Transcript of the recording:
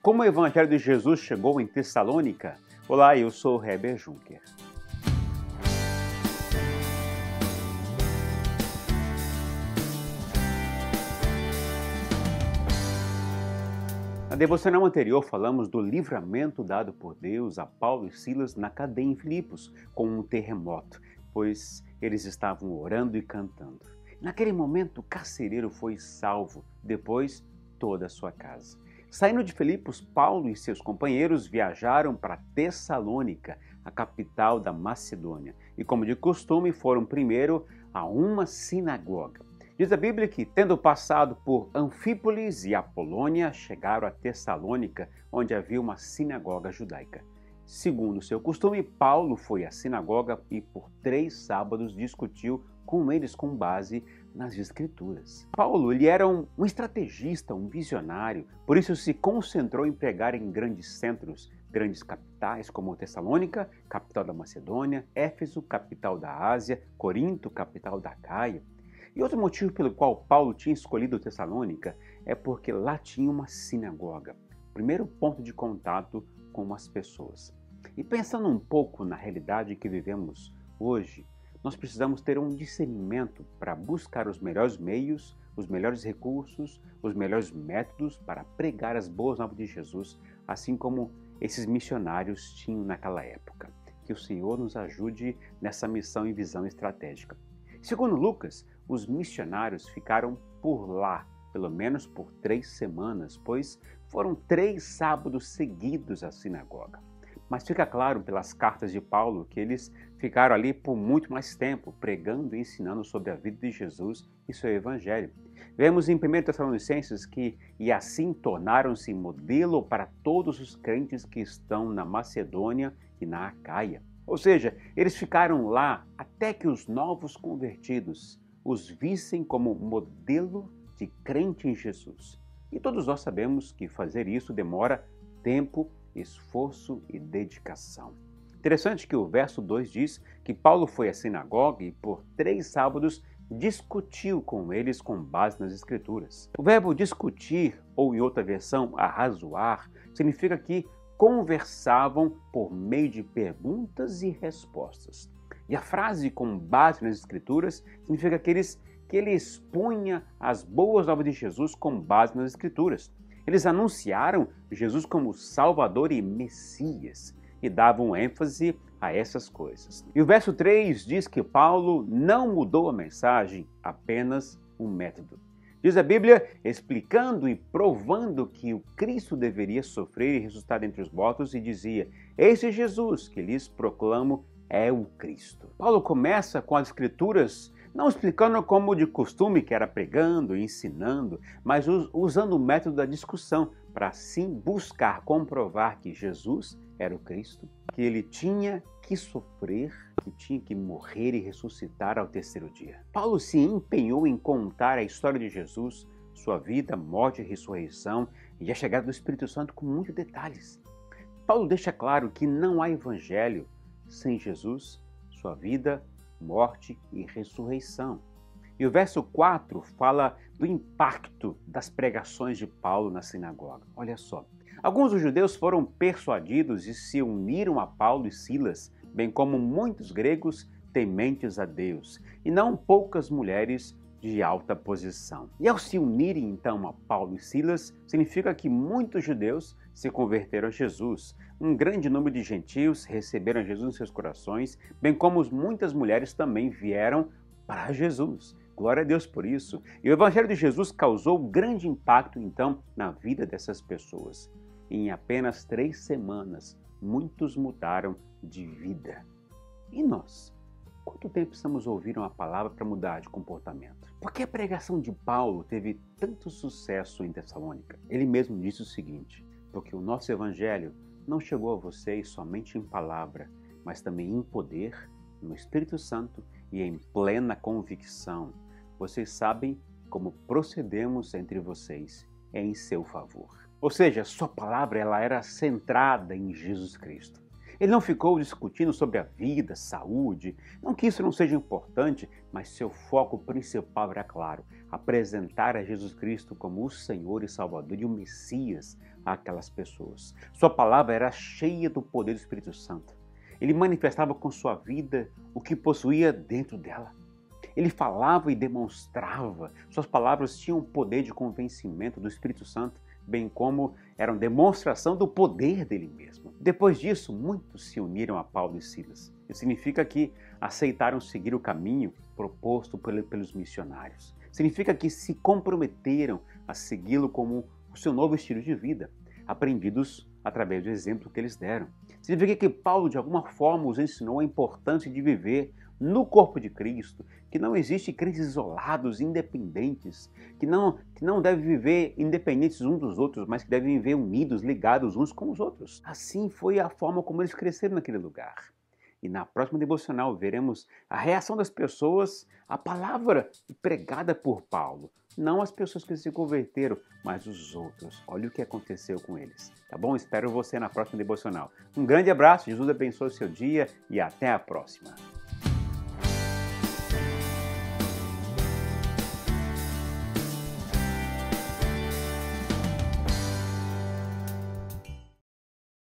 Como o Evangelho de Jesus chegou em Tessalônica? Olá, eu sou Heber Juncker. Na devocional anterior falamos do livramento dado por Deus a Paulo e Silas na cadeia em Filipos com um terremoto, pois eles estavam orando e cantando. Naquele momento o carcereiro foi salvo, depois toda a sua casa. Saindo de Filipos, Paulo e seus companheiros viajaram para Tessalônica, a capital da Macedônia, e como de costume foram primeiro a uma sinagoga. Diz a Bíblia que, tendo passado por Anfípolis e Apolônia, chegaram a Tessalônica, onde havia uma sinagoga judaica. Segundo seu costume, Paulo foi à sinagoga e por 3 sábados discutiu com eles com base nas Escrituras. Paulo era um estrategista, um visionário, por isso se concentrou em pregar em grandes centros, grandes capitais como Tessalônica, capital da Macedônia, Éfeso, capital da Ásia, Corinto, capital da Caia. E outro motivo pelo qual Paulo tinha escolhido Tessalônica é porque lá tinha uma sinagoga, primeiro ponto de contato com as pessoas. E pensando um pouco na realidade que vivemos hoje, nós precisamos ter um discernimento para buscar os melhores meios, os melhores recursos, os melhores métodos para pregar as boas novas de Jesus, assim como esses missionários tinham naquela época. Que o Senhor nos ajude nessa missão e visão estratégica. Segundo Lucas, os missionários ficaram por lá, pelo menos por 3 semanas, pois foram 3 sábados seguidos à sinagoga. Mas fica claro pelas cartas de Paulo que eles ficaram ali por muito mais tempo, pregando e ensinando sobre a vida de Jesus e seu evangelho. Vemos em 1 Tessalonicenses que, e assim tornaram-se modelo para todos os crentes que estão na Macedônia e na Acaia. Ou seja, eles ficaram lá até que os novos convertidos os vissem como modelo de crente em Jesus. E todos nós sabemos que fazer isso demora tempo, esforço e dedicação. Interessante que o verso 2 diz que Paulo foi à sinagoga e por 3 sábados discutiu com eles com base nas Escrituras. O verbo discutir, ou em outra versão, arrazoar, significa que conversavam por meio de perguntas e respostas. E a frase com base nas Escrituras significa que ele expunha as boas novas de Jesus com base nas Escrituras. Eles anunciaram Jesus como Salvador e Messias e davam ênfase a essas coisas. E o verso 3 diz que Paulo não mudou a mensagem, apenas um método. Diz a Bíblia, explicando e provando que o Cristo deveria sofrer e ressuscitar dentre os mortos, e dizia: "Esse Jesus que lhes proclamo é o Cristo." Paulo começa com as Escrituras não explicando como de costume, que era pregando e ensinando, mas usando o método da discussão para assim buscar comprovar que Jesus era o Cristo, que ele tinha que sofrer, que tinha que morrer e ressuscitar ao 3º dia. Paulo se empenhou em contar a história de Jesus, sua vida, morte e ressurreição e a chegada do Espírito Santo com muitos detalhes. Paulo deixa claro que não há evangelho sem Jesus, sua vida, morte e ressurreição. E o verso 4 fala do impacto das pregações de Paulo na sinagoga. Olha só, alguns dos judeus foram persuadidos e se uniram a Paulo e Silas, bem como muitos gregos tementes a Deus, e não poucas mulheres de alta posição. E ao se unirem então a Paulo e Silas, significa que muitos judeus se converteram a Jesus. Um grande número de gentios receberam Jesus em seus corações, bem como muitas mulheres também vieram para Jesus. Glória a Deus por isso. E o Evangelho de Jesus causou grande impacto, então, na vida dessas pessoas. E em apenas 3 semanas, muitos mudaram de vida. E nós? Quanto tempo precisamos ouvir uma palavra para mudar de comportamento? Por que a pregação de Paulo teve tanto sucesso em Tessalônica? Ele mesmo disse o seguinte: porque o nosso Evangelho não chegou a vocês somente em palavra, mas também em poder, no Espírito Santo e em plena convicção. Vocês sabem como procedemos entre vocês em seu favor. Ou seja, sua palavra ela era centrada em Jesus Cristo. Ele não ficou discutindo sobre a vida, saúde, não que isso não seja importante, mas seu foco principal era claro, apresentar a Jesus Cristo como o Senhor e Salvador e o Messias, àquelas pessoas. Sua palavra era cheia do poder do Espírito Santo. Ele manifestava com sua vida o que possuía dentro dela. Ele falava e demonstrava. Suas palavras tinham o poder de convencimento do Espírito Santo, bem como eram demonstração do poder dele mesmo. Depois disso, muitos se uniram a Paulo e Silas. Isso significa que aceitaram seguir o caminho proposto pelos missionários. Significa que se comprometeram a segui-lo como o seu novo estilo de vida, aprendidos através do exemplo que eles deram. Significa que Paulo, de alguma forma, os ensinou a importância de viver no corpo de Cristo, que não existe crentes isolados, independentes, que não devem viver independentes uns dos outros, mas que devem viver unidos, ligados uns com os outros. Assim foi a forma como eles cresceram naquele lugar. E na próxima devocional veremos a reação das pessoas à palavra pregada por Paulo. Não as pessoas que se converteram, mas os outros. Olha o que aconteceu com eles. Tá bom? Espero você na próxima devocional. Um grande abraço, Jesus abençoe o seu dia e até a próxima.